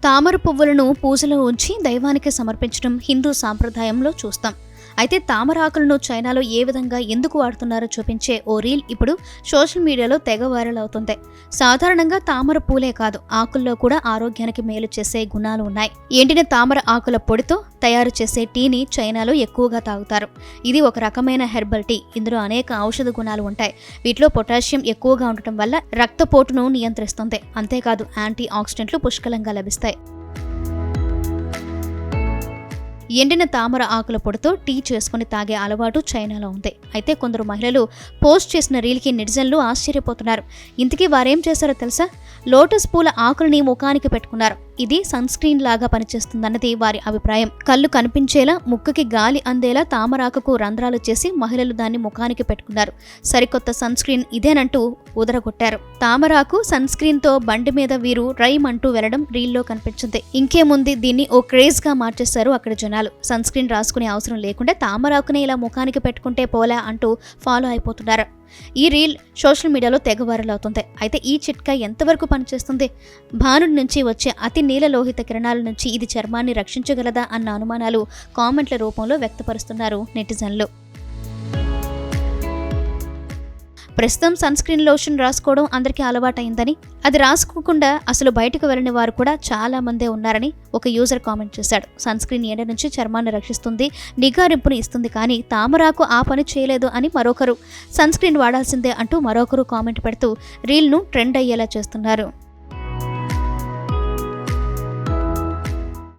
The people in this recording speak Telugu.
తామర పువ్వులను పూజలో ఉంచి దైవానికి సమర్పించడం హిందూ సాంప్రదాయంలో చూస్తాం. అయితే తామర ఆకులను చైనాలో ఏ విధంగా ఎందుకు వాడుతున్నారో చూపించే ఓ రీల్ ఇప్పుడు సోషల్ మీడియాలో తెగ వైరల్ అవుతుంది. సాధారణంగా తామర పూలే కాదు, ఆకుల్లో కూడా ఆరోగ్యానికి మేలు చేసే గుణాలు ఉన్నాయి. ఎండిన తామర ఆకుల పొడితో తయారు చేసే టీని చైనాలో ఎక్కువగా తాగుతారు. ఇది ఒక రకమైన హెర్బల్ టీ. ఇందులో అనేక ఔషధ గుణాలు ఉంటాయి. వీటిలో పొటాషియం ఎక్కువగా ఉండటం వల్ల రక్తపోటును నియంత్రిస్తుంది. అంతేకాదు యాంటీ ఆక్సిడెంట్లు పుష్కలంగా లభిస్తాయి. ఎండిన తామర ఆకుల పొడితో టీ చేసుకుని తాగే అలవాటు చైనాలో ఉంది. అయితే కొందరు మహిళలు పోస్ట్ చేసిన రీల్కి నెటిజన్లు ఆశ్చర్యపోతున్నారు. ఇంతకీ వారేం చేశారో తెలుసా? లోటస్ పూల ఆకులని ముఖానికి పెట్టుకున్నారు. ఇది సన్ స్క్రీన్ లాగా పనిచేస్తుందన్నది వారి అభిప్రాయం. కళ్ళు కనిపించేలా, ముక్కుకి గాలి అందేలా తామరాకుకు రంధ్రాలు చేసి మహిళలు దాన్ని ముఖానికి పెట్టుకున్నారు. సరికొత్త సన్ స్క్రీన్ ఇదేనంటూ ఉదరగొట్టారు. తామరాకు సన్ స్క్రీన్ తో బండి మీద వీరు రైమ్ అంటూ వెళ్లడం రీల్లో కనిపించింది. ఇంకేముంది, దీన్ని ఓ క్రేజ్ గా మార్చేశారు అక్కడ జనాలు. సన్ స్క్రీన్ రాసుకునే అవసరం లేకుండా తామరాకునే ఇలా ముఖానికి పెట్టుకుంటే పోలా అంటూ ఫాలో అయిపోతున్నారు. ఈ రీల్ సోషల్ మీడియాలో తెగ వైరల్ అవుతుంది. అయితే ఈ చిట్కా ఎంతవరకు పనిచేస్తుంది? భానుడి నుంచి వచ్చే అతి నీలలోహిత కిరణాల నుంచి ఇది చర్మాన్ని రక్షించగలదా అన్న అనుమానాలు కామెంట్ల రూపంలో వ్యక్తపరుస్తున్నారు నెటిజన్లు. ప్రస్తుతం సన్ స్క్రీన్ లోషన్ రాసుకోవడం అందరికీ అలవాటైందని, అది రాసుకోకుండా అసలు బయటకు వెళ్ళని వారు కూడా చాలా మందే ఉన్నారని ఒక యూజర్ కామెంట్ చేశాడు. సన్ స్క్రీన్ ఎండ నుంచి చర్మాన్ని రక్షిస్తుంది, నిగారింపుని ఇస్తుంది, కానీ తామరాకు ఆ పని చేయలేదు అని మరొకరు, సన్ స్క్రీన్ వాడాల్సిందే అంటూ మరొకరు కామెంట్ పెడుతూ రీల్ను ట్రెండ్ అయ్యేలా చేస్తున్నారు.